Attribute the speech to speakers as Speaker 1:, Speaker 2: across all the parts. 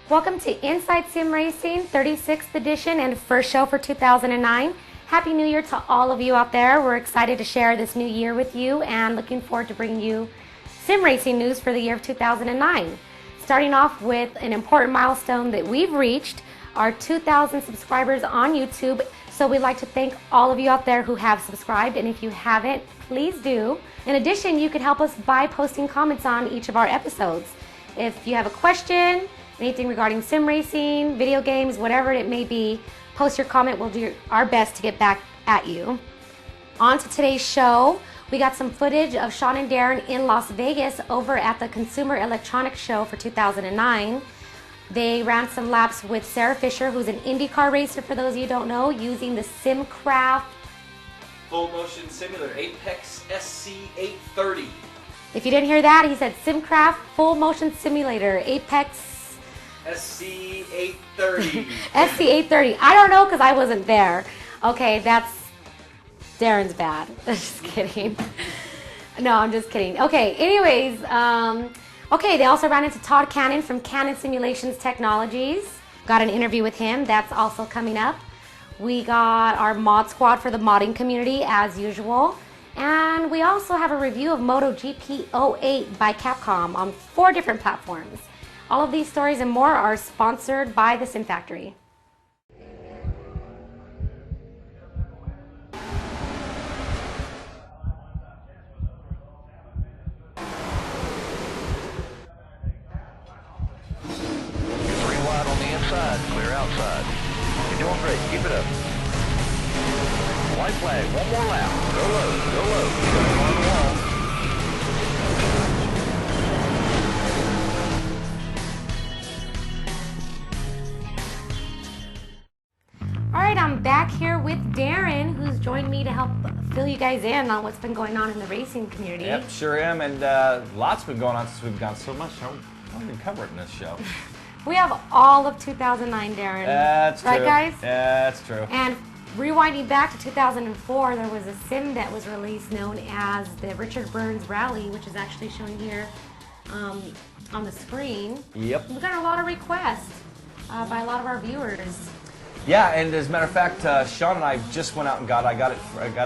Speaker 1: Welcome to Inside Sim Racing, 36th edition and first show for 2009. Happy New Year to all of you out there. We're excited to share this new year with you and looking forward to bringing you sim racing news for the year of 2009. Starting off with an important milestone that we've reached, our 2,000 subscribers on YouTube. So we'd like to thank all of you out there who have subscribed, and if you haven't, please do. In addition, you can help us by posting comments on each of our episodes. If you have a question, anything regarding sim racing, video games, whatever it may be, post your comment. We'll do our best to get back at you. On to today's show, we got some footage of Sean and Darren in Las Vegas over at the Consumer Electronics Show for 2009. They ran some laps with Sarah Fisher, who's an IndyCar racer, for those of you who don't know, using the SimCraft
Speaker 2: full motion simulator Apex SC830.
Speaker 1: If you didn't hear that, he said SimCraft full motion simulator Apex
Speaker 2: SC830.
Speaker 1: SC830. I don't know because I wasn't there. Okay, that's Darren's bad. Just kidding. No, I'm just kidding. Okay, anyways, okay, they also ran into Todd from Cannon Simulations Technologies. Got an interview with him. That's also coming up. We got our mod squad for the modding community as usual. And we also have a review of Moto GP08 by Capcom on 4 different platforms. All of these stories and more are sponsored by the Sim Factory.
Speaker 3: Three wide on the inside, clear outside. You're doing great, keep it up. White flag, one more lap. Go low, go low. Going on the wall.
Speaker 1: Alright, I'm back here with Darren, who's joined me to help fill you guys in on what's been going on in the racing community.
Speaker 2: Yep, sure am, and lots been going on since we've gone so much. How we can cover it in this show.
Speaker 1: We have all of 2009, Darren.
Speaker 2: That's true.
Speaker 1: Right, guys?
Speaker 2: Yeah, that's true.
Speaker 1: And rewinding back to 2004, there was a sim that was released known as the Richard Burns Rally, which is actually shown here on the screen.
Speaker 2: Yep.
Speaker 1: We got a lot of requests by a lot of our viewers.
Speaker 2: Yeah, and as a matter of fact, Sean and I just went out and got it. I got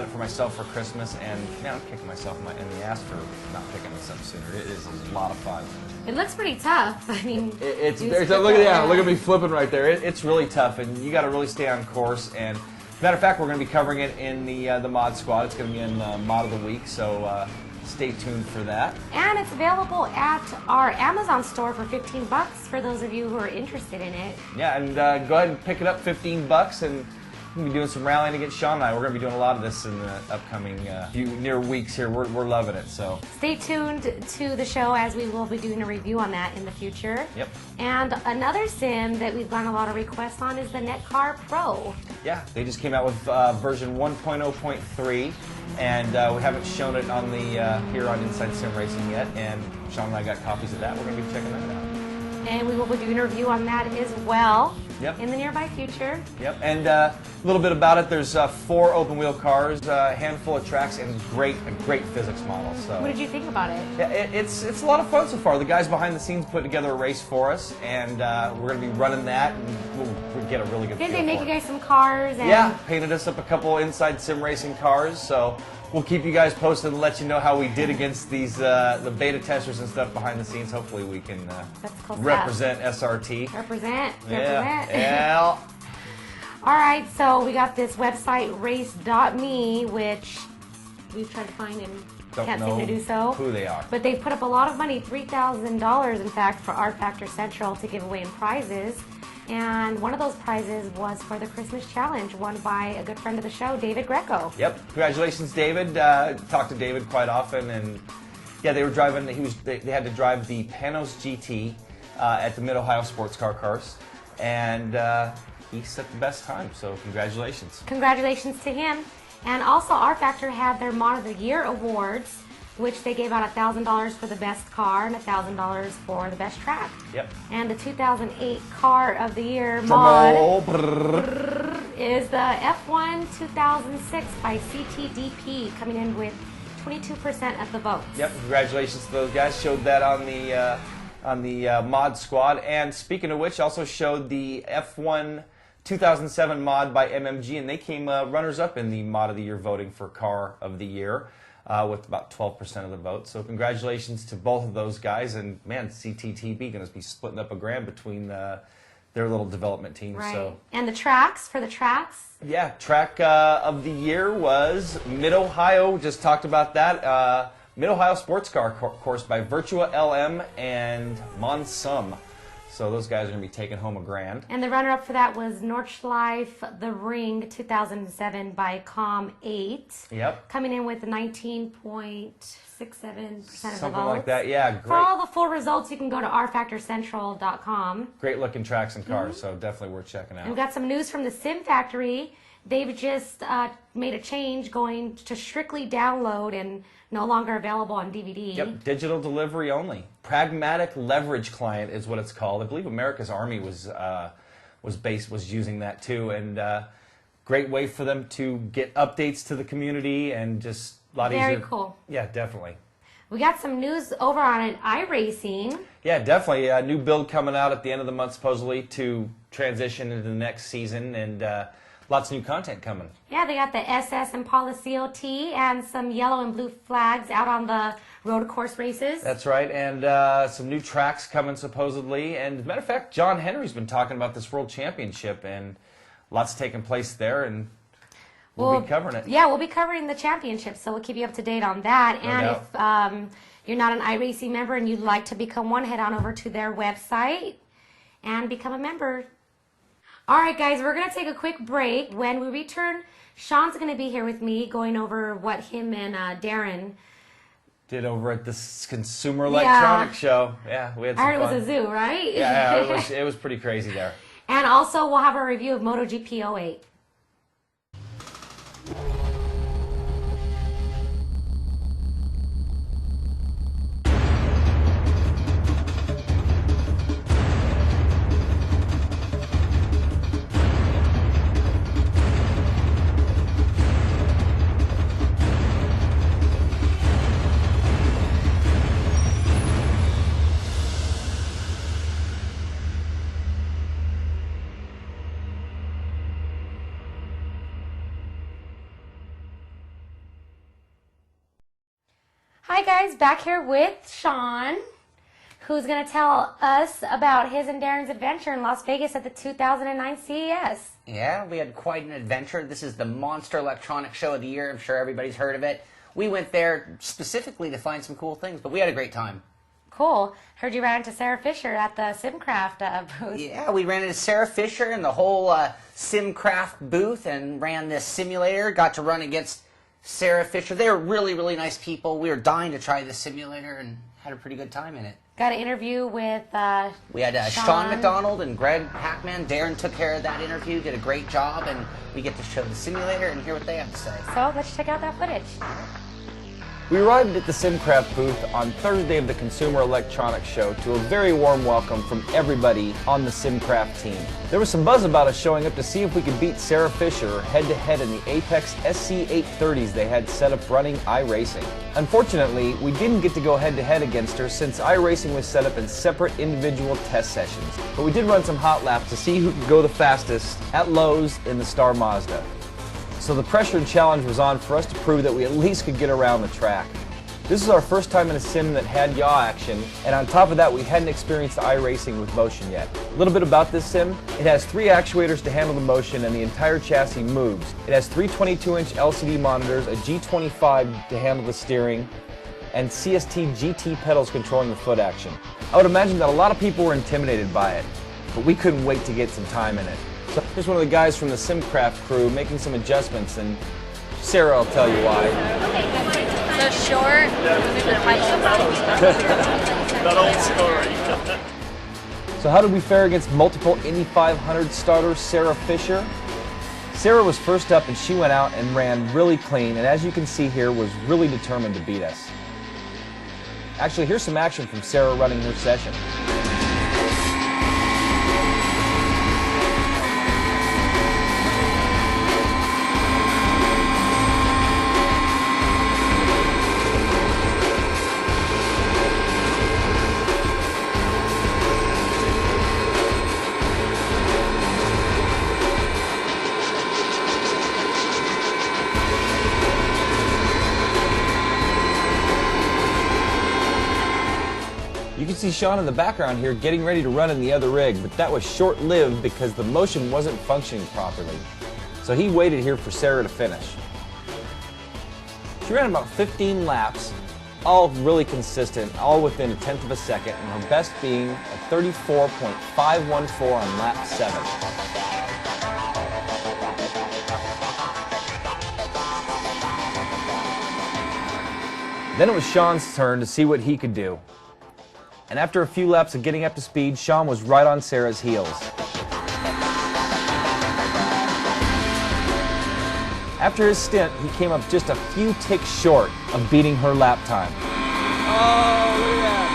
Speaker 2: it for myself for Christmas, and now I'm kicking myself in the ass for not picking this up sooner. It is a lot of fun.
Speaker 1: It looks pretty tough. I mean,
Speaker 2: look at me flipping right there. It's really tough, and you got to really stay on course. And matter of fact, we're going to be covering it in the mod squad. It's going to be in Mod of the Week, so stay tuned for that.
Speaker 1: And it's available at our Amazon store for $15 for those of you who are interested in it.
Speaker 2: Yeah, and go ahead and pick it up, $15, and we'll be doing some rallying against Sean and I. We're going to be doing a lot of this in the upcoming few near weeks here. We're loving it. So
Speaker 1: stay tuned to the show as we will be doing a review on that in the future.
Speaker 2: Yep.
Speaker 1: And another sim that we've gotten a lot of requests on is the Netcar Pro.
Speaker 2: Yeah, they just came out with version 1.0.3, and we haven't shown it on the here on Inside Sim Racing yet. And Sean and I got copies of that. We're going to be checking that out.
Speaker 1: And we will be doing a review on that as well.
Speaker 2: Yep.
Speaker 1: In the nearby future.
Speaker 2: Yep, and a little bit about it. There's 4 open-wheel cars, a handful of tracks, and a great physics model. So,
Speaker 1: what did you think about it?
Speaker 2: Yeah, it's a lot of fun so far. The guys behind the scenes put together a race for us, and we're going to be running that, and we'll get a really good feel
Speaker 1: Did they make
Speaker 2: for
Speaker 1: you
Speaker 2: it.
Speaker 1: guys some cars? And
Speaker 2: Yeah, painted us up a couple Inside Sim Racing cars, so we'll keep you guys posted and let you know how we did against these the beta testers and stuff behind the scenes. Hopefully we can
Speaker 1: cool
Speaker 2: represent SRT.
Speaker 1: Represent.
Speaker 2: Yeah.
Speaker 1: All right, so we got this website, race.me, which we've tried to find and can't seem to do so.
Speaker 2: Who they are.
Speaker 1: But they've put up a lot of money, $3,000 in fact, for R Factor Central to give away in prizes. And one of those prizes was for the Christmas Challenge, won by a good friend of the show, David Greco.
Speaker 2: Yep. Congratulations, David. Talk to David quite often, and yeah, they were driving. They had to drive the Panos GT at the Mid Ohio Sports Car Cars, and he set the best time. So congratulations.
Speaker 1: Congratulations to him. And also, R Factor had their Mod of the Year awards, which they gave out $1,000 for the best car and $1,000 for the best track.
Speaker 2: Yep.
Speaker 1: And the 2008 Car of the Year mod is the F1 2006 by CTDP, coming in with 22% of the votes.
Speaker 2: Yep. Congratulations to those guys. Showed that on the on the mod squad. And speaking of which, also showed the F1 2007 mod by MMG, and they came runners-up in the Mod of the Year voting for Car of the Year with about 12% of the vote. So congratulations to both of those guys. And man, CTTB going to be splitting up $1,000 between their little development team.
Speaker 1: Right.
Speaker 2: So.
Speaker 1: And the tracks, for the tracks?
Speaker 2: Yeah, track of the year was Mid-Ohio. Just talked about that. Mid-Ohio Sports Car course by Virtua LM and Monsum. So those guys are going to be taking home $1,000.
Speaker 1: And the runner-up for that was Nordschleife The Ring 2007 by Com8.
Speaker 2: Yep.
Speaker 1: Coming in with 19.67% of the votes.
Speaker 2: Something like that, yeah. Great.
Speaker 1: For all the full results, you can go to rfactorcentral.com.
Speaker 2: Great looking tracks and cars, so definitely worth checking out.
Speaker 1: And we've got some news from the Sim Factory. They've just made a change going to strictly download and no longer available on DVD.
Speaker 2: Yep, digital delivery only. Pragmatic Leverage Client is what it's called. I believe America's Army was using that too, and great way for them to get updates to the community and just a lot easier.
Speaker 1: Very cool.
Speaker 2: Yeah, definitely.
Speaker 1: We got some news over on iRacing.
Speaker 2: Yeah, definitely. A new build coming out at the end of the month, supposedly, to transition into the next season, and lots of new content coming.
Speaker 1: Yeah, they got the SS Impala CLT and some yellow and blue flags out on the road course races.
Speaker 2: That's right, and some new tracks coming supposedly. And as a matter of fact, John Henry's been talking about this World Championship, and lots taking place there, and we'll be covering it.
Speaker 1: Yeah, we'll be covering the championship, so we'll keep you up to date on that.
Speaker 2: No
Speaker 1: and
Speaker 2: doubt.
Speaker 1: If you're not an iRacing member and you'd like to become one, head on over to their website and become a member. All right, guys, we're going to take a quick break. When we return, Sean's going to be here with me going over what him and Darren
Speaker 2: did over at this Consumer Electronics Show. Yeah, we had some
Speaker 1: I heard
Speaker 2: fun.
Speaker 1: it was a zoo, right?
Speaker 2: Yeah, it was pretty crazy there.
Speaker 1: And also, we'll have a review of MotoGP 08. Hi guys, back here with Sean, who's going to tell us about his and Darren's adventure in Las Vegas at the 2009 CES.
Speaker 4: Yeah, we had quite an adventure. This is the Monster Electronics Show of the Year. I'm sure everybody's heard of it. We went there specifically to find some cool things, but we had a great time.
Speaker 1: Cool. Heard you ran into Sarah Fisher at the SimCraft booth.
Speaker 4: Yeah, we ran into Sarah Fisher in the whole SimCraft booth and ran this simulator. Got to run against Sarah Fisher. They were really, really nice people. We were dying to try this simulator and had a pretty good time in it.
Speaker 1: Got an interview with
Speaker 4: We had Sean MacDONALD and Greg PACHMAN. Darren took care of that interview, did a great job, and we get to show the simulator and hear what they have to say.
Speaker 1: So let's check out that footage.
Speaker 2: We arrived at the SimCraft booth on Thursday of the Consumer Electronics Show to a very warm welcome from everybody on the SimCraft team. There was some buzz about us showing up to see if we could beat Sarah Fisher head-to-head in the Apex SC830s they had set up running iRacing. Unfortunately, we didn't get to go head-to-head against her since iRacing was set up in separate individual test sessions. But we did run some hot laps to see who could go the fastest at Lowe's in the Star Mazda. So the pressure and challenge was on for us to prove that we at least could get around the track. This is our first time in a sim that had yaw action, and on top of that we hadn't experienced iRacing with motion yet. A little bit about this sim: it has 3 actuators to handle the motion and the entire chassis moves. It has 3 22-inch LCD monitors, a G25 to handle the steering, and CST GT pedals controlling the foot action. I would imagine that a lot of people were intimidated by it, but we couldn't wait to get some time in it. So here's one of the guys from the SimCraft crew making some adjustments, and Sarah will tell you why.
Speaker 5: So short,
Speaker 6: that old story.
Speaker 2: So how did we fare against multiple Indy 500 starter Sarah Fisher? Sarah was first up and she went out and ran really clean, and as you can see here, was really determined to beat us. Actually, here's some action from Sarah running her session. see Sean in the background here getting ready to run in the other rig, but that was short-lived because the motion wasn't functioning properly. So he waited here for Sarah to finish. She ran about 15 laps, all really consistent, all within 1/10 of a second, and her best being a 34.514 on lap 7. Then it was Sean's turn to see what he could do. And after a few laps of getting up to speed, Sean was right on Sarah's heels. After his stint, he came up just a few ticks short of beating her lap time.
Speaker 7: Oh, look at that,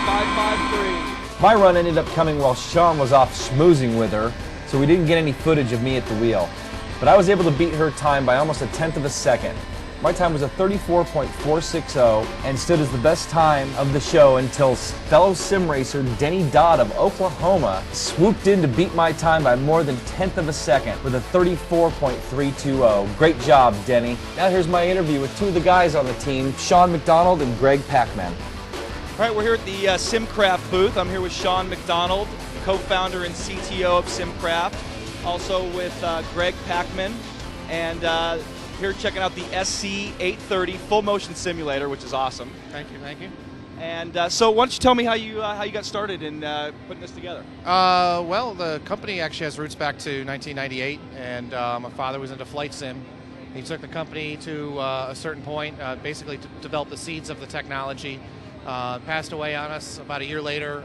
Speaker 7: 5.53.
Speaker 2: My run ended up coming while Sean was off schmoozing with her, so we didn't get any footage of me at the wheel. But I was able to beat her time by almost 1/10 of a second. My time was a 34.460 and stood as the best time of the show until fellow sim racer Denny Dodd of Oklahoma swooped in to beat my time by more than 1/10 of a second with a 34.320. Great job, Denny. Now here's my interview with two of the guys on the team, Sean MacDonald and Greg PACHMAN.
Speaker 7: All right, we're here at the SimCraft booth. I'm here with Sean MacDonald, co-founder and CTO of SimCraft, also with Greg PACHMAN, and here checking out the SC830 full motion simulator, which is awesome.
Speaker 8: Thank you, thank you.
Speaker 7: And so why don't you tell me how you got started in putting this together?
Speaker 8: Well, the company actually has roots back to 1998, and my father was into flight sim. He took the company to a certain point, basically to develop the seeds of the technology. Passed away on us about a year later.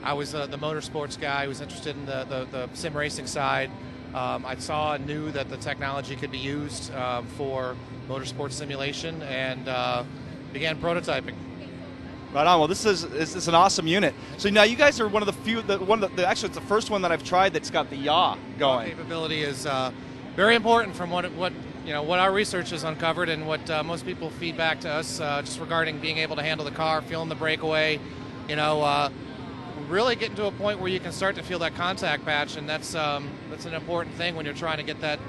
Speaker 8: I was the motorsports guy. I was interested in the sim racing side. I saw and knew that the technology could be used for motorsport simulation, and began prototyping.
Speaker 7: Right on. Well, this is an awesome unit. So now you guys are one of the few, actually it's the first one that I've tried that's got the yaw going.
Speaker 8: Capability is very important from what our research has uncovered, and what most people feed back to us just regarding being able to handle the car, feeling the breakaway. Really getting to a point where you can start to feel that contact patch, and that's an important thing when you're trying to get that,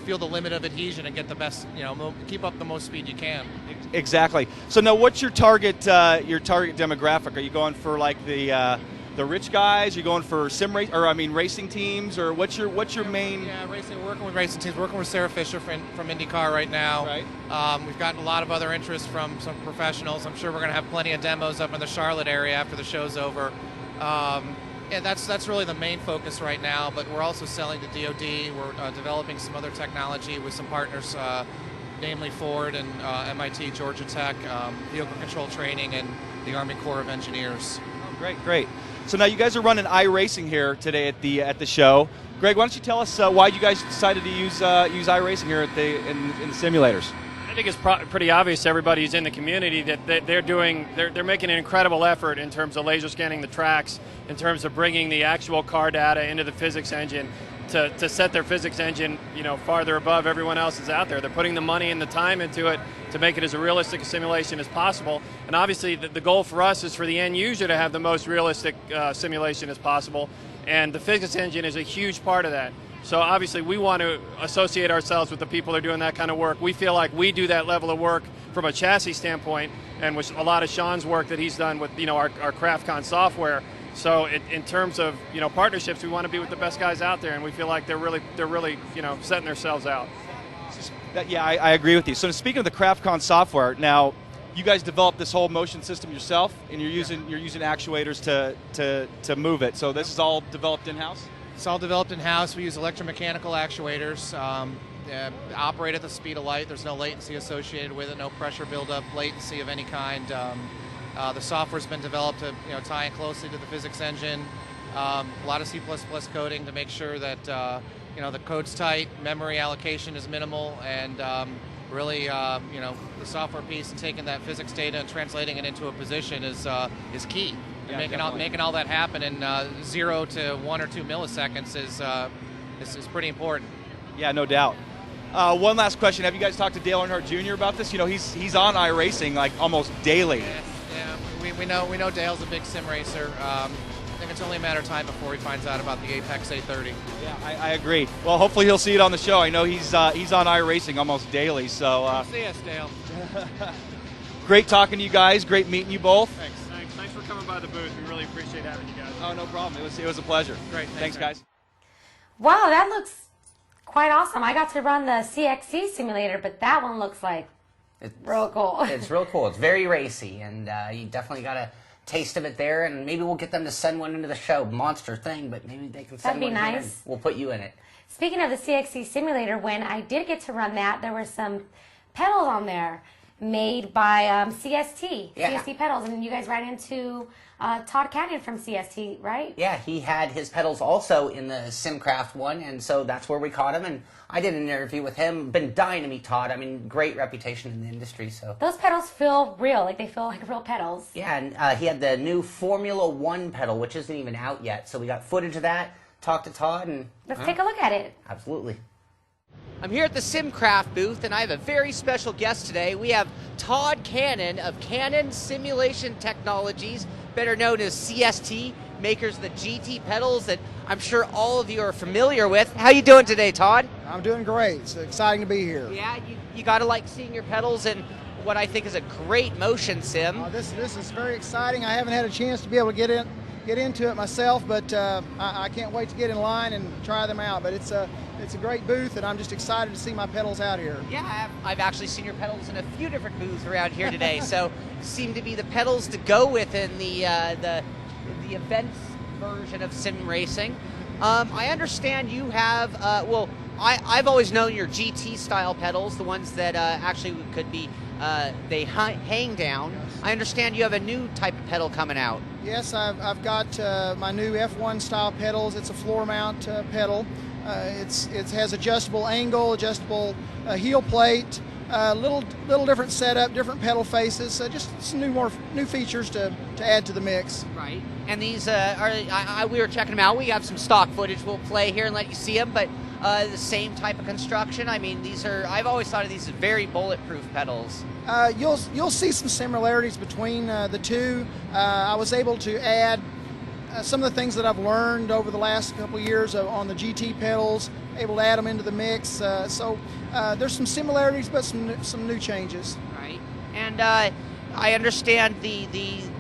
Speaker 8: feel the limit of adhesion and get the best, keep up the most speed you can.
Speaker 7: Exactly. So now, what's your target demographic? Are you going for like the rich guys? Are you going for racing teams, or what's your main?
Speaker 8: Yeah, racing. We're working with racing teams. We're working with Sarah Fisher from IndyCar right now.
Speaker 7: Right.
Speaker 8: We've gotten a lot of other interest from some professionals. I'm sure we're going to have plenty of demos up in the Charlotte area after the show's over. And that's really the main focus right now, but we're also selling to DoD. We're developing some other technology with some partners, namely Ford and MIT, Georgia Tech, vehicle control training, and the Army Corps of Engineers.
Speaker 7: Oh, great. So now you guys are running iRacing here today at the show. Greg, why don't you tell us why you guys decided to use iRacing here in the simulators?
Speaker 6: I think it's pretty obvious to everybody who's in the community that they're making an incredible effort in terms of laser scanning the tracks, in terms of bringing the actual car data into the physics engine to set their physics engine, farther above everyone else is out there. They're putting the money and the time into it to make it as realistic a simulation as possible. And obviously the goal for us is for the end user to have the most realistic simulation as possible. And the physics engine is a huge part of that. So obviously we want to associate ourselves with the people that are doing that kind of work. We feel like we do that level of work from a chassis standpoint, and with a lot of Sean's work that he's done with our CraftCon software. So in terms of partnerships, we want to be with the best guys out there, and we feel like they're really setting themselves out.
Speaker 7: Yeah, I agree with you. So speaking of the CraftCon software, now you guys developed this whole motion system yourself, and you're using actuators to move it. So this is all developed in-house?
Speaker 8: It's all developed in-house. We use electromechanical actuators, operate at the speed of light. There's no latency associated with it, no pressure buildup, latency of any kind. The software's been developed to tie in closely to the physics engine. A lot of C++ coding to make sure that the code's tight, memory allocation is minimal, and really the software piece and taking that physics data and translating it into a position is key.
Speaker 7: Yeah,
Speaker 8: making all that happen in 0 to 1 or 2 milliseconds is pretty important.
Speaker 7: Yeah, no doubt. One last question: have you guys talked to Dale Earnhardt Jr. about this? He's on iRacing like almost daily.
Speaker 8: Yeah, we know Dale's a big sim racer. I think it's only a matter of time before he finds out about the Apex 830.
Speaker 7: Yeah, I agree. Well, hopefully he'll see it on the show. I know he's on iRacing almost daily. So
Speaker 8: see us, Dale.
Speaker 7: Great talking to you guys. Great meeting you both.
Speaker 8: Thanks for
Speaker 6: for coming by the booth. We really appreciate having you guys.
Speaker 7: Oh, no problem. It was a pleasure.
Speaker 6: Great.
Speaker 7: Thanks guys.
Speaker 1: Wow, that looks quite awesome. I got to run the CXC simulator, but that one looks like real cool.
Speaker 4: It's real cool. It's very racy, and you definitely got a taste of it there, and maybe we'll get them to send one into the show. Monster thing, but maybe they can send
Speaker 1: That'd be
Speaker 4: one here,
Speaker 1: nice.
Speaker 4: and we'll put you in it.
Speaker 1: Speaking of the CXC simulator, when I did get to run that, there were some pedals on there made by CST,
Speaker 4: Yeah.
Speaker 1: CST pedals, and you guys ran into Todd Cannon from CST, right?
Speaker 4: Yeah, he had his pedals also in the SimCraft one, and so that's where we caught him, and I did an interview with him. Been dying to meet Todd. I mean, great reputation in the industry, so.
Speaker 1: Those pedals feel real, like they feel like real pedals.
Speaker 4: Yeah, and he had the new Formula One pedal, which isn't even out yet, so we got footage of that, talked to Todd, and...
Speaker 1: Let's take a look at it.
Speaker 4: Absolutely.
Speaker 9: I'm here at the SimCraft booth, and I have a very special guest today. We have Todd Cannon of Cannon Simulation Technologies, better known as CST, makers of the GT pedals that I'm sure all of you are familiar with. How you doing today, Todd?
Speaker 10: I'm doing great. It's exciting to be here.
Speaker 9: Yeah, you got to like seeing your pedals in what I think is a great motion sim.
Speaker 10: This is very exciting. I haven't had a chance to be able to get into it myself, but I can't wait to get in line and try them out. But it's a great booth, and I'm just excited to see my pedals out here.
Speaker 9: Yeah, I've actually seen your pedals in a few different booths around here today, so seem to be the pedals to go with in the events version of sim racing. I understand you have, I've always known your GT style pedals, the ones that actually could be, they hang down. I understand you have a new type of pedal coming out.
Speaker 10: Yes, I've got my new F1 style pedals. It's a floor mount pedal. It has adjustable angle, adjustable heel plate, little different setup, different pedal faces, just some new features to add to the mix.
Speaker 9: Right. And these we were checking them out. We have some stock footage we'll play here and let you see them, but the same type of construction. I mean, I've always thought of these as very bulletproof pedals.
Speaker 10: You'll see some similarities between the two. I was able to add some of the things that I've learned over the last couple of years on the GT pedals, able to add them into the mix. So there's some similarities, but some new changes.
Speaker 9: Right. And I understand the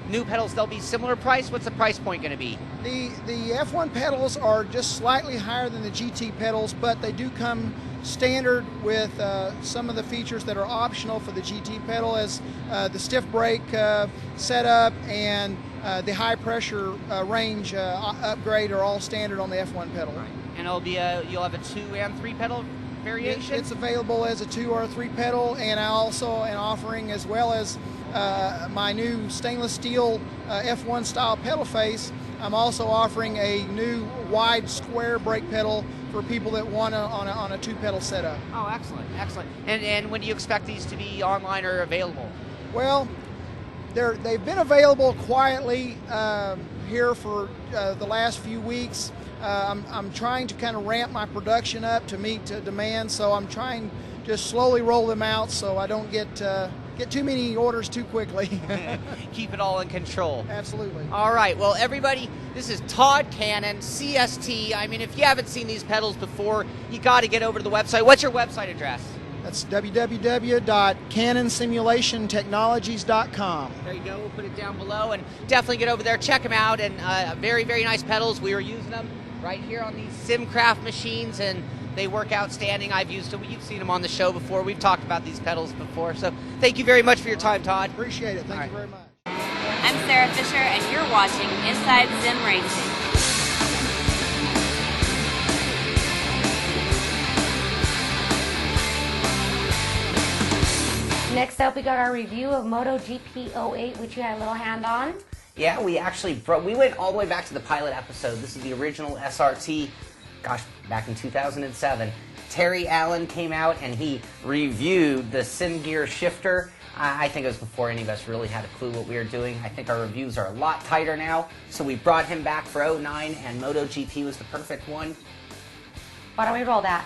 Speaker 9: new pedals, they'll be similar price. What's the price point going to be?
Speaker 10: The F1 pedals are just slightly higher than the GT pedals, but they do come standard with some of the features that are optional for the GT pedal, as the stiff brake setup and the high pressure range upgrade are all standard on the F1 pedal.
Speaker 9: Right. And it'll be you'll have a 2 and 3 pedal variation?
Speaker 10: It's available as a 2 or a 3 pedal, and I also am offering, as well as my new stainless steel F1 style pedal face, I'm also offering a new wide square brake pedal for people that want on a 2 pedal setup.
Speaker 9: Oh, excellent, excellent. And when do you expect these to be online or available?
Speaker 10: Well, they've been available quietly here for the last few weeks. I'm trying to kind of ramp my production up to meet demand, so I'm trying to slowly roll them out so I don't get too many orders too quickly.
Speaker 9: Keep it all in control.
Speaker 10: Absolutely.
Speaker 9: All right, well, everybody, this is Todd Cannon, CST. I mean, if you haven't seen these pedals before, you got to get over to the website. What's your website address?
Speaker 10: That's www.cannonsimulationtechnologies.com.
Speaker 9: There you go. We'll put it down below, and definitely get over there, check them out. And very, very nice pedals. We were using them right here on these SimCraft machines, and they work outstanding. I've used them. You've seen them on the show before. We've talked about these pedals before. So thank you very much for your time, Todd.
Speaker 10: Appreciate it. Thank you very much.
Speaker 5: I'm Sarah Fisher, and you're watching Inside Sim Racing.
Speaker 1: Next up, we got our review of Moto GP08, which you had a little hand on.
Speaker 4: Yeah, we went all the way back to the pilot episode. This is the original SRT, gosh, back in 2007. Terry Allen came out and he reviewed the Sim Gear shifter. I think it was before any of us really had a clue what we were doing. I think our reviews are a lot tighter now, so we brought him back for 09, and MotoGP was the perfect one.
Speaker 1: Why don't we roll that?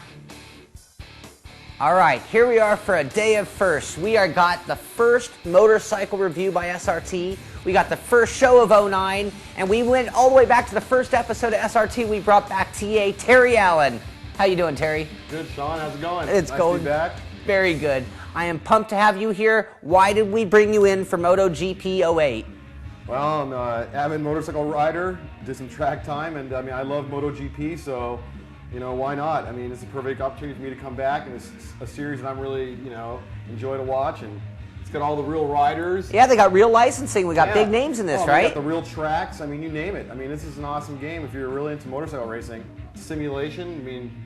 Speaker 4: All right, here we are for a day of firsts. We got the first motorcycle review by SRT. We got the first show of 09, and we went all the way back to the first episode of SRT. We brought back TA Terry Allen. How you doing, Terry?
Speaker 11: Good, Sean. How's it going?
Speaker 4: It's
Speaker 11: nice
Speaker 4: going
Speaker 11: to be back.
Speaker 4: Very good. I am pumped to have you here. Why did we bring you in for MotoGP 08?
Speaker 11: Well, I'm an avid motorcycle rider, did some track time, and I mean, I love MotoGP, so, you know, why not? I mean, it's a perfect opportunity for me to come back, and it's a series that I'm really, you know, enjoy to watch, and it's got all the real riders.
Speaker 4: Yeah, they got real licensing. We got big names in this, right?
Speaker 11: We got the real tracks. I mean, you name it. I mean, this is an awesome game if you're really into motorcycle racing. Simulation, I mean,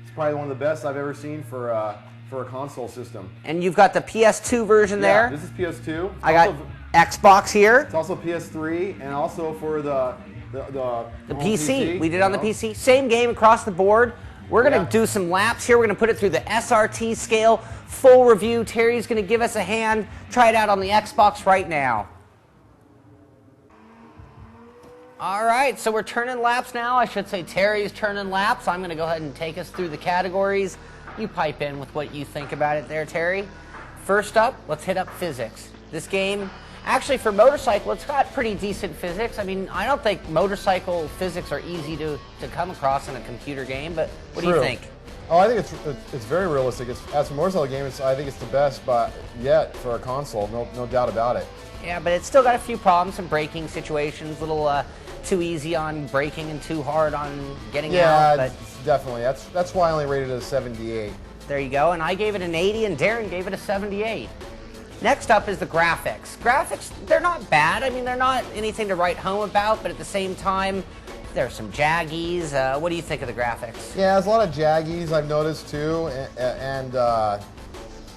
Speaker 11: it's probably one of the best I've ever seen for a console system.
Speaker 4: And you've got the PS2 version there.
Speaker 11: This is PS2.
Speaker 4: I got Xbox here.
Speaker 11: It's also PS3, and also for the
Speaker 4: PC. We did on the PC. Same game across the board. We're going to do some laps here. We're going to put it through the SRT scale. Full review. Terry's going to give us a hand. Try it out on the Xbox right now. All right, so we're turning laps now. I should say Terry's turning laps. I'm going to go ahead and take us through the categories. You pipe in with what you think about it there, Terry. First up, let's hit up physics. This game, actually for motorcycle, it's got pretty decent physics. I mean, I don't think motorcycle physics are easy to come across in a computer game, but what do you think?
Speaker 11: Oh, I think it's very realistic. As for motorcycle games, I think it's the best yet for a console, no doubt about it.
Speaker 4: Yeah, but it's still got a few problems, some braking situations, a little too easy on braking and too hard on getting out.
Speaker 11: Yeah, definitely. That's why I only rated it a 78.
Speaker 4: There you go, and I gave it an 80, and Darren gave it a 78. Next up is the graphics. Graphics, they're not bad. I mean, they're not anything to write home about, but at the same time, there's some jaggies. What do you think of the graphics?
Speaker 11: Yeah, there's a lot of jaggies I've noticed too, and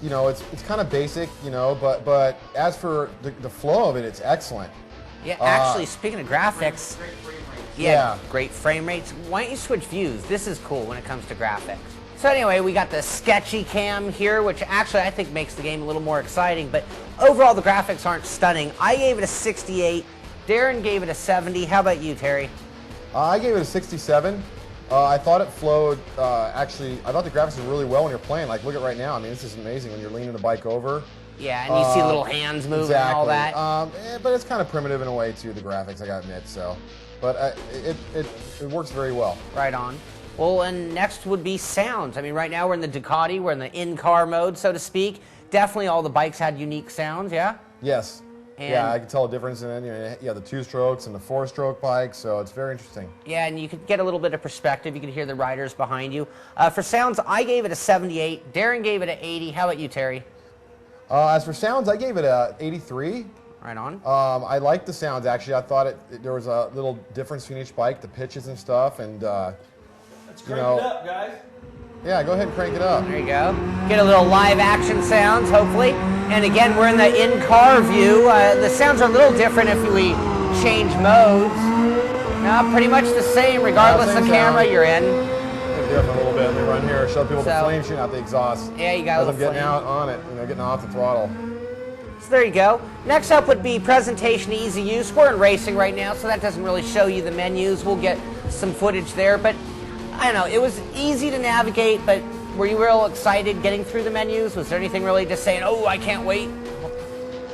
Speaker 11: you know, it's kind of basic, you know, but as for the flow of it, it's excellent.
Speaker 4: Yeah, actually, speaking of graphics, great frame rates. Why don't you switch views? This is cool when it comes to graphics. So anyway, we got the sketchy cam here, which actually I think makes the game a little more exciting, but overall the graphics aren't stunning. I gave it a 68. Darren gave it a 70. How about you, Terry?
Speaker 11: I gave it a 67. I thought it flowed, actually, I thought the graphics did really well when you're playing. Like, look at right now. I mean, this is amazing when you're leaning the bike over.
Speaker 4: Yeah, and you see little hands moving and all that.
Speaker 11: But it's kind of primitive in a way, too, the graphics, I gotta admit, so. But it works very well.
Speaker 4: Right on. Well, and next would be sounds. I mean, right now we're in the Ducati. We're in the in-car mode, so to speak. Definitely all the bikes had unique sounds, yeah?
Speaker 11: Yes. And yeah, I can tell a difference in it. You know, you have the 2-strokes and the 4-stroke bikes, so it's very interesting.
Speaker 4: Yeah, and you could get a little bit of perspective. You could hear the riders behind you. For sounds, I gave it a 78. Darren gave it an 80. How about you, Terry?
Speaker 11: As for sounds, I gave it a 83.
Speaker 4: Right on.
Speaker 11: I liked the sounds, actually. I thought there was a little difference between each bike, the pitches and stuff, and
Speaker 2: let's crank it up, guys.
Speaker 11: Yeah, go ahead and crank it up.
Speaker 4: There you go. Get a little live action sounds, hopefully. And again, we're in the in-car view. The sounds are a little different if we change modes. No, pretty much the same, regardless of the camera you're in.
Speaker 11: Different a little bit. They run here, show people the flame shooting out the exhaust.
Speaker 4: Yeah, you got a little
Speaker 11: flame. As I'm getting out on it, you know, getting off the throttle.
Speaker 4: So there you go. Next up would be presentation, easy use. We're in racing right now, so that doesn't really show you the menus. We'll get some footage there, but I don't know, it was easy to navigate, but were you real excited getting through the menus? Was there anything really just saying, oh, I can't wait?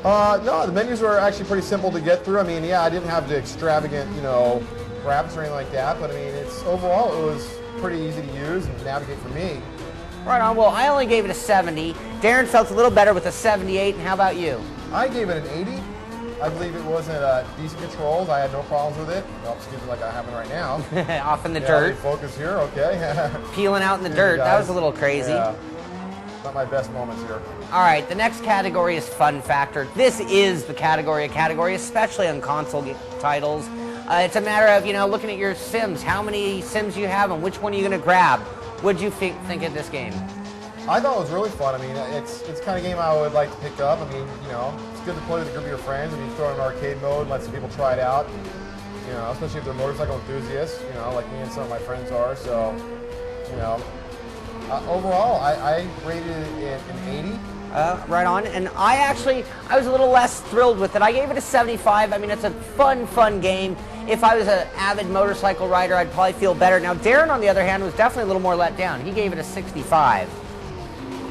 Speaker 11: No, the menus were actually pretty simple to get through. I mean, yeah, I didn't have the extravagant, you know, graphics or anything like that, but I mean, overall, it was pretty easy to use and navigate for me.
Speaker 4: Right on. Well, I only gave it a 70. Darren felt a little better with a 78, and how about you?
Speaker 11: I gave it an 80. I believe it wasn't decent controls. I had no problems with it. Well, excuse me, like I have right now.
Speaker 4: Off in the dirt.
Speaker 11: Focus here, okay.
Speaker 4: Peeling out in the dirt. That was a little crazy.
Speaker 11: Yeah. Not my best moments here.
Speaker 4: All right, the next category is fun factor. This is the category, especially on console titles. It's a matter of, you know, looking at your Sims. How many Sims you have and which one are you going to grab? What did you think of this game?
Speaker 11: I thought it was really fun. I mean, it's the kind of game I would like to pick up. I mean, you know, it's good to play with a group of your friends. I mean, you throw it in arcade mode, let some people try it out. You know, especially if they're motorcycle enthusiasts, you know, like me and some of my friends are. So, you know, overall, I rated it an 80.
Speaker 4: Right on. And I was a little less thrilled with it. I gave it a 75. I mean, it's a fun game. If I was an avid motorcycle rider, I'd probably feel better. Now, Darren, on the other hand, was definitely a little more let down. He gave it a 65.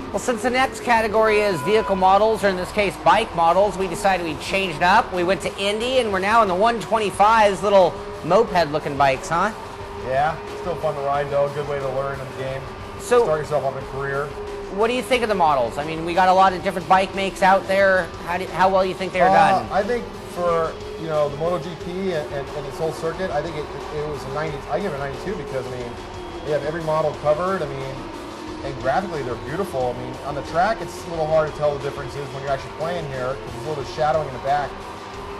Speaker 4: Well, since the next category is vehicle models, or in this case, bike models, we decided we'd change it up. We went to Indy, and we're now in the 125s, little moped-looking bikes, huh?
Speaker 11: Yeah, still fun to ride, though. Good way to learn in the game.
Speaker 4: So,
Speaker 11: start yourself up in a career.
Speaker 4: What do you think of the models? I mean, we got a lot of different bike makes out there. How well you think they're done?
Speaker 11: I think for, you know, the MotoGP and its whole circuit, I think it was a 90. I give it a 92 because, I mean, they have every model covered. I mean, and graphically they're beautiful. I mean, on the track it's a little hard to tell the differences when you're actually playing here because there's a little bit of shadowing in the back.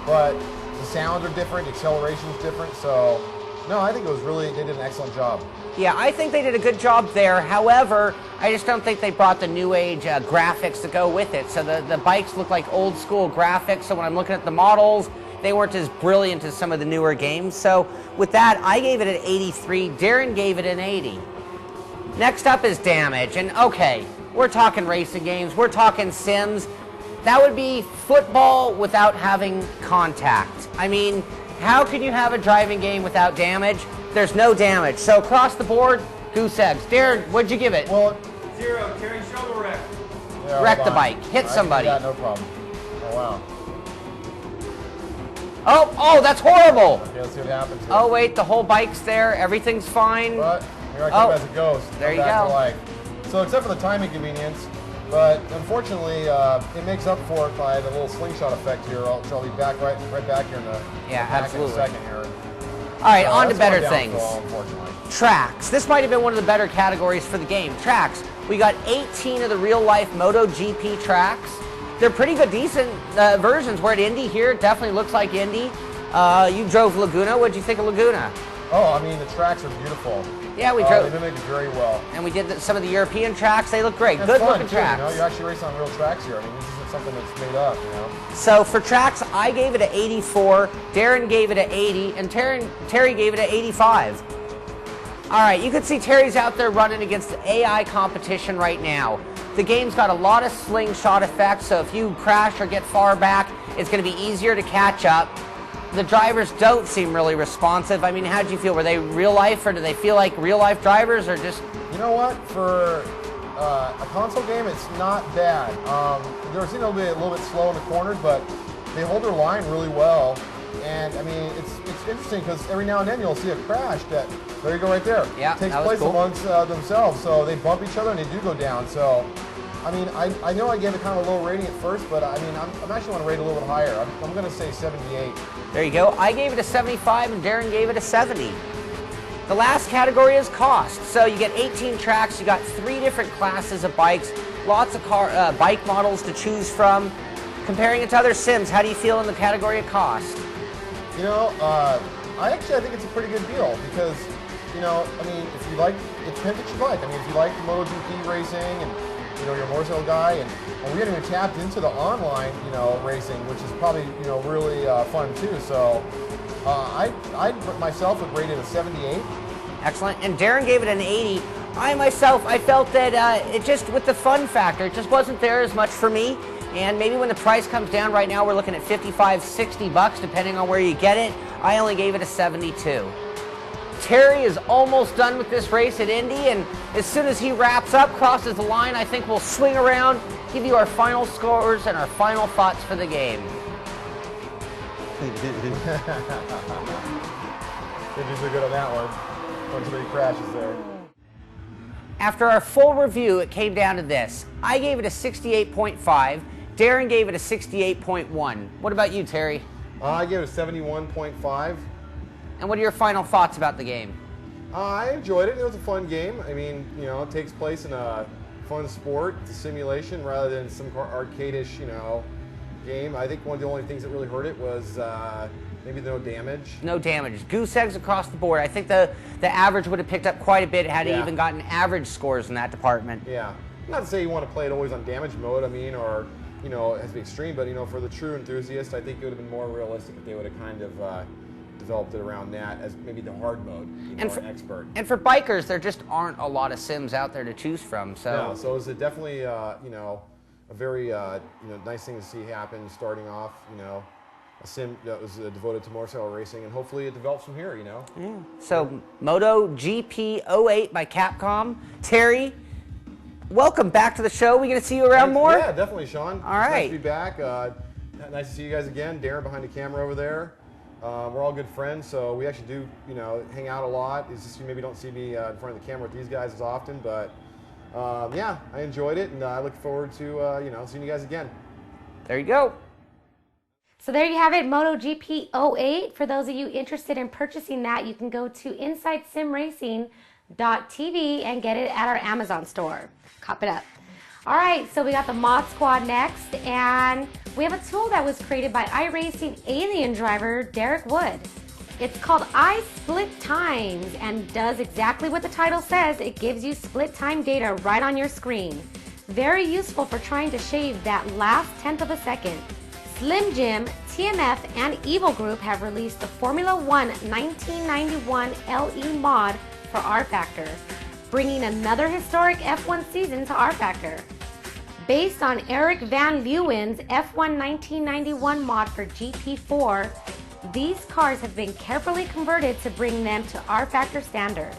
Speaker 11: But the sounds are different, the acceleration is different. So, no, I think it was really, they did an excellent job.
Speaker 4: Yeah, I think they did a good job there. However, I just don't think they brought the new age graphics to go with it. So the bikes look like old school graphics. So when I'm looking at the models, they weren't as brilliant as some of the newer games. So with that, I gave it an 83. Darren gave it an 80. Next up is damage. And okay, we're talking racing games. We're talking Sims. That would be football without having contact. I mean, how can you have a driving game without damage? There's no damage. So across the board, goose eggs. Darren, what'd you give it?
Speaker 11: Well,
Speaker 6: 0. Terry shoulder wreck.
Speaker 11: Yeah,
Speaker 4: wreck the bike. Hit somebody.
Speaker 11: Yeah, no problem. Oh, wow.
Speaker 4: Oh, that's horrible.
Speaker 11: Okay, let's see what happens here.
Speaker 4: Oh, wait, the whole bike's there. Everything's fine.
Speaker 11: But here I come as a ghost.
Speaker 4: There
Speaker 11: I'm
Speaker 4: you
Speaker 11: back
Speaker 4: go.
Speaker 11: to life. So except for the time inconvenience, but unfortunately, it makes up for it by the little slingshot effect here. I'll be back right back here in the
Speaker 4: absolutely.
Speaker 11: in a second here.
Speaker 4: All right, on to
Speaker 11: that's
Speaker 4: better
Speaker 11: my
Speaker 4: things.
Speaker 11: downfall, unfortunately.
Speaker 4: Tracks. This might have been one of the better categories for the game. Tracks. We got 18 of the real-life MotoGP tracks. They're pretty good, decent versions. We're at Indy here. It definitely looks like Indy. You drove Laguna. What'd you think of Laguna?
Speaker 11: Oh, I mean, the tracks are beautiful.
Speaker 4: Yeah, we drove.
Speaker 11: They mimic it very well.
Speaker 4: And we did some of the European tracks. They look great.
Speaker 11: And
Speaker 4: Good
Speaker 11: it's fun,
Speaker 4: looking
Speaker 11: too,
Speaker 4: tracks.
Speaker 11: You know, you're actually racing on real tracks here. I mean, this isn't something that's made up, you know.
Speaker 4: So for tracks, I gave it an 84, Darren gave it an 80, and Terry gave it an 85. All right, you can see Terry's out there running against the AI competition right now. The game's got a lot of slingshot effects, so if you crash or get far back, it's going to be easier to catch up. The drivers don't seem really responsive. I mean, how'd you feel? Were they real life, or do they feel like real life drivers, or just...
Speaker 11: You know what? For a console game, it's not bad. They're seem to be a little bit slow in the corners, but they hold their line really well. And I mean, it's interesting because every now and then you'll see a crash that, there you go right there,
Speaker 4: yeah,
Speaker 11: takes place
Speaker 4: cool.
Speaker 11: amongst themselves. So they bump each other and they do go down. So, I mean, I know I gave it kind of a low rating at first, but I mean, I'm actually want to rate it a little bit higher. I'm going to say 78.
Speaker 4: There you go. I gave it a 75 and Darren gave it a 70. The last category is cost. So you get 18 tracks, you got 3 different classes of bikes, lots of bike models to choose from. Comparing it to other Sims, how do you feel in the category of cost?
Speaker 11: You know, I think it's a pretty good deal because, you know, I mean, if you like, it depends what you like. I mean, if you like MotoGP racing and, you know, you're a motorcycle guy, and we haven't even tapped into the online, you know, racing, which is probably, you know, really fun too. So I myself would rate it a 78.
Speaker 4: Excellent. And Darren gave it an 80. I felt that it just, with the fun factor, it just wasn't there as much for me. And maybe when the price comes down, right now we're looking at 55, 60 bucks, depending on where you get it. I only gave it a 72. Terry is almost done with this race at Indy, and as soon as he wraps up, crosses the line, I think we'll swing around, give you our final scores and our final thoughts for the game.
Speaker 11: Did you so good on that one? Once somebody crashes there.
Speaker 4: After our full review, it came down to this. I gave it a 68.5. Darren gave it a 68.1. What about you, Terry?
Speaker 11: I gave it a 71.5.
Speaker 4: And what are your final thoughts about the game?
Speaker 11: I enjoyed it. It was a fun game. I mean, you know, it takes place in a fun sport. It's a simulation rather than some arcade-ish, you know, game. I think one of the only things that really hurt it was maybe no damage.
Speaker 4: No damage. Goose eggs across the board. I think the average would have picked up quite a bit had he even gotten average scores in that department.
Speaker 11: Yeah. Not to say you want to play it always on damage mode, I mean, or, you know, it has to be extreme, but, you know, for the true enthusiast, I think it would have been more realistic if they would have kind of developed it around that as maybe the hard mode, you know, an expert.
Speaker 4: And for bikers, there just aren't a lot of Sims out there to choose from. So,
Speaker 11: no, so it's definitely, you know, a very, you know, nice thing to see happen starting off, you know, a sim that was devoted to motorcycle racing, and hopefully it develops from here, you know.
Speaker 4: Yeah. So, Moto GP 08 by Capcom. Terry, welcome back to the show. We going to see you around more?
Speaker 11: Yeah, definitely, Sean.
Speaker 4: All right.
Speaker 11: Nice to be back. Nice to see you guys again. Darren behind the camera over there. We're all good friends, so we actually do, you know, hang out a lot. It's just you maybe don't see me in front of the camera with these guys as often, but yeah, I enjoyed it, and I look forward to, you know, seeing you guys again.
Speaker 4: There you go.
Speaker 1: So there you have it, MotoGP 08. For those of you interested in purchasing that, you can go to InsideSimRacing.tv and get it at our Amazon store. Cop it up. All right, so we got the Mod Squad next, and we have a tool that was created by iRacing alien driver Derek Wood. It's called iSplit Times and does exactly what the title says. It gives you split time data right on your screen. Very useful for trying to shave that last tenth of a second. Slim Jim, TMF, and Evil Group have released the Formula One 1991 LE mod for R-Factor, bringing another historic F1 season to R-Factor. Based on Eric Van Leeuwen's F1 1991 mod for GP4, these cars have been carefully converted to bring them to R-Factor standard.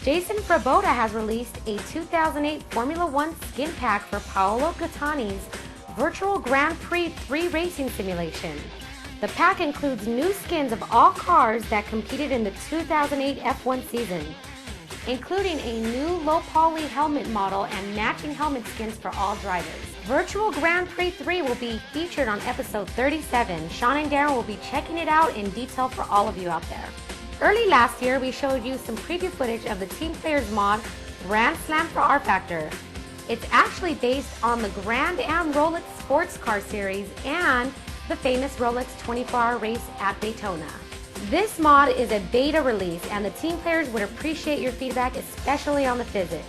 Speaker 1: Jason Fraboda has released a 2008 Formula One skin pack for Paolo Gattani's Virtual Grand Prix 3 racing simulation. The pack includes new skins of all cars that competed in the 2008 F1 season, including a new low-poly helmet model and matching helmet skins for all drivers. Virtual Grand Prix 3 will be featured on episode 37. Sean and Darren will be checking it out in detail for all of you out there. Early last year, we showed you some preview footage of the Team Players mod Grand Slam for R-Factor. It's actually based on the Grand Am Rolex Sports Car Series and the famous Rolex 24-hour race at Daytona. This mod is a beta release, and the team players would appreciate your feedback, especially on the physics.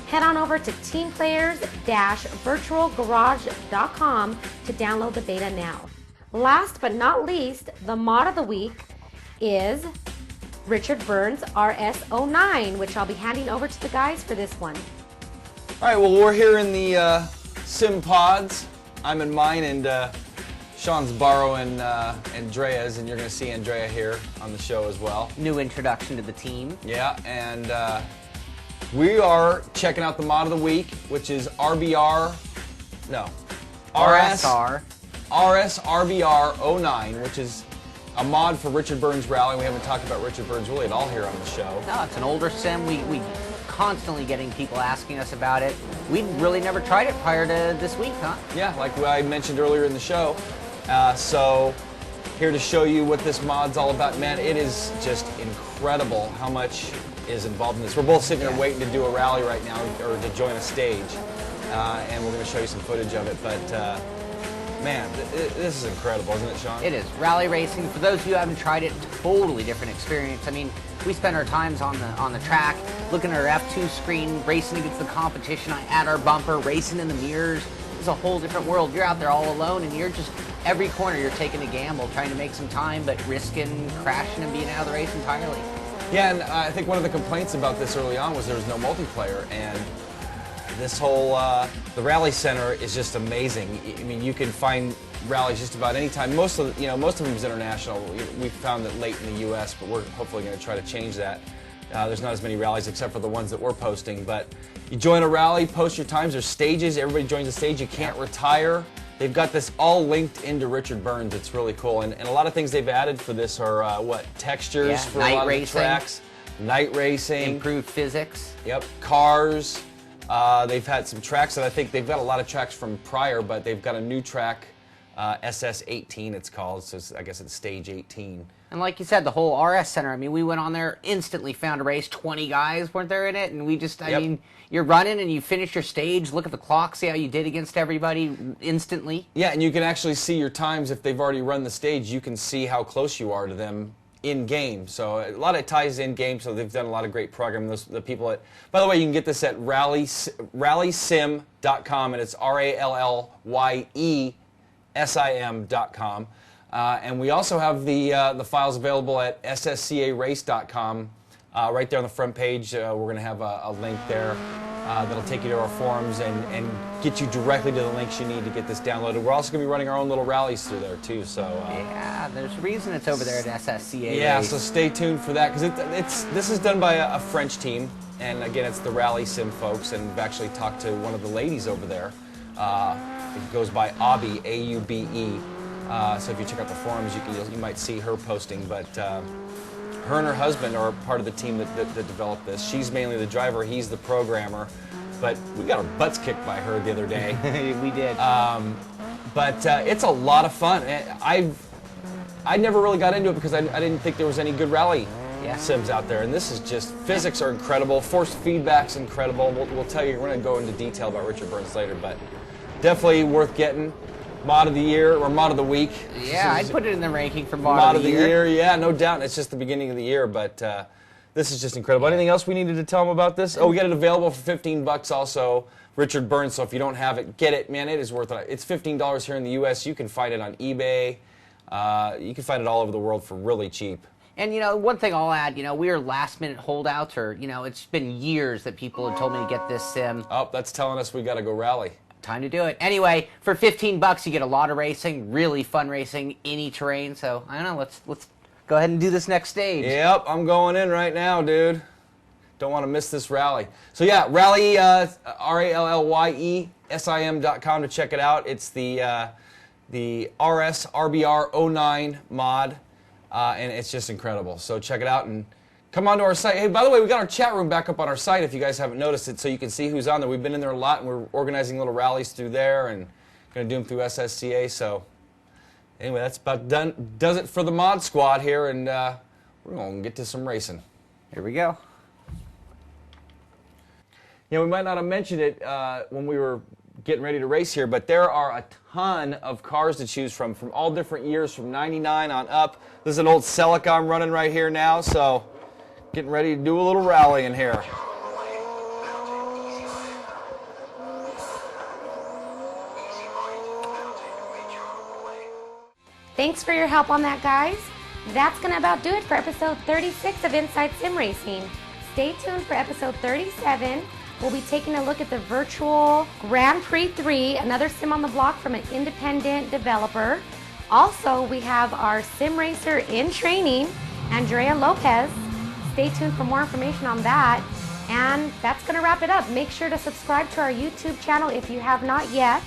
Speaker 1: Head on over to teamplayers-virtualgarage.com to download the beta now. Last but not least, the mod of the week is Richard Burns RS09, which I'll be handing over to the guys for this one.
Speaker 2: All right, well, we're here in the Sim Pods. I'm in mine, and Sean's borrowing Andrea's, and you're going to see Andrea here on the show as well.
Speaker 4: New introduction to the team.
Speaker 2: Yeah, and we are checking out the mod of the week, which is RSRBR 09, which is a mod for Richard Burns Rally. We haven't talked about Richard Burns really at all here on the show.
Speaker 4: No, it's an older sim. We constantly getting people asking us about it. We really never tried it prior to this week, huh?
Speaker 2: Yeah, like I mentioned earlier in the show. So here to show you what this mod's all about. Man, it is just incredible how much is involved in this. We're both sitting here waiting to do a rally right now, or to join a stage, and we're going to show you some footage of it. But man, this is incredible, isn't it, Sean?
Speaker 4: It is. Rally racing, for those of you who haven't tried it, totally different experience. I mean, we spend our times on the track, looking at our F2 screen, racing against the competition, at our bumper, racing in the mirrors. It's a whole different world. You're out there all alone, and you're just, every corner you're taking a gamble, trying to make some time, but risking crashing and being out of the race entirely.
Speaker 2: Yeah, and I think one of the complaints about this early on was there was no multiplayer, and this whole, the rally center is just amazing. I mean, you can find rallies just about any time. Most of them is international. We've found that late in the U.S., but we're hopefully going to try to change that. There's not as many rallies except for the ones that we're posting, but you join a rally, post your times, there's stages, everybody joins a stage, you can't retire. They've got this all linked into Richard Burns. It's really cool, and a lot of things they've added for this are, textures for a lot of the tracks, night racing.
Speaker 4: Improved physics.
Speaker 2: Yep, cars. They've had some tracks that I think they've got a lot of tracks from prior, but they've got a new track, SS18 it's called, so I guess it's stage 18.
Speaker 4: And like you said, the whole RS Center, I mean, we went on there, instantly found a race, 20 guys weren't there in it, and we just, I mean, you're running and you finish your stage, look at the clock, see how you did against everybody instantly.
Speaker 2: Yeah, and you can actually see your times if they've already run the stage. You can see how close you are to them in-game. So a lot of it ties in-game, so they've done a lot of great programming. The people at, by the way, you can get this at rallysim.com, and it's RALLYESIM.com. And we also have the files available at sscarace.com. Right there on the front page, we're going to have a link there that'll take you to our forums and get you directly to the links you need to get this downloaded. We're also going to be running our own little rallies through there too. So
Speaker 4: yeah, there's a reason it's over there at SSCA.
Speaker 2: Yeah, so stay tuned for that, because this is done by a French team, and again, it's the Rally Sim folks, and we've actually talked to one of the ladies over there. It goes by Aube, A-U-B-E. So if you check out the forums, you might see her posting, but her and her husband are part of the team that developed this. She's mainly the driver, he's the programmer, but we got our butts kicked by her the other day.
Speaker 4: We did.
Speaker 2: But it's a lot of fun. I never really got into it because I didn't think there was any good rally sims out there. And this is just, physics are incredible. Force feedback's incredible. We'll tell you, we're going to go into detail about Richard Burns later, but definitely worth getting. Mod of the year, or Mod of the week.
Speaker 4: Yeah, I'd put it in the ranking for
Speaker 2: Mod of the year. Yeah, no doubt. It's just the beginning of the year, but this is just incredible. Anything else we needed to tell them about this? Oh, we got it available for $15 also. Richard Burns, so if you don't have it, get it. Man, it is worth it. It's $15 here in the U.S. You can find it on eBay. You can find it all over the world for really cheap.
Speaker 4: And, you know, one thing I'll add, you know, we are last-minute holdouts, or, you know, it's been years that people have told me to get this sim.
Speaker 2: Oh, that's telling us we got to go rally.
Speaker 4: Time to do it. Anyway, for $15, you get a lot of racing, really fun racing, any terrain. So, I don't know, let's go ahead and do this next stage.
Speaker 2: Yep, I'm going in right now, dude. Don't want to miss this rally. So yeah, rally, RALLYESIM.com to check it out. It's the RS RBR 09 mod, and it's just incredible. So check it out and come onto our site. Hey, by the way, we got our chat room back up on our site if you guys haven't noticed it, so you can see who's on there. We've been in there a lot, and we're organizing little rallies through there and going to do them through SSCA. So anyway, that's about done. Does it for the mod squad here, and we're going to get to some racing.
Speaker 4: Here we go.
Speaker 2: You know, we might not have mentioned it when we were getting ready to race here, but there are a ton of cars to choose from all different years, from 99 on up. This is an old Celica I'm running right here now, so getting ready to do a little rallying here.
Speaker 1: Thanks for your help on that, guys. That's going to about do it for episode 36 of Inside Sim Racing. Stay tuned for episode 37. We'll be taking a look at the virtual Grand Prix 3, another sim on the block from an independent developer. Also, we have our sim racer in training, Andrea Lopez. Stay tuned for more information on that. And that's going to wrap it up. Make sure to subscribe to our YouTube channel if you have not yet.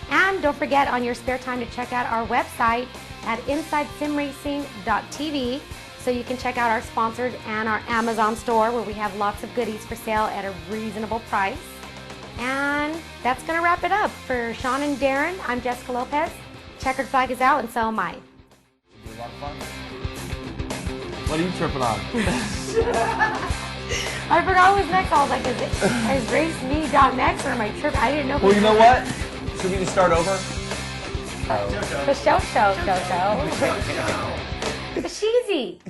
Speaker 1: And don't forget on your spare time to check out our website at InsideSimRacing.tv. So you can check out our sponsors and our Amazon store where we have lots of goodies for sale at a reasonable price. And that's going to wrap it up. For Sean and Darren, I'm Jessica Lopez. Checkered flag is out, and so am I.
Speaker 2: What are you tripping on?
Speaker 1: I forgot what was next. I was like, is raceme.next or am I tripping? I didn't know.
Speaker 2: Well, you know what? Should we just start over?
Speaker 1: The show. The cheesy.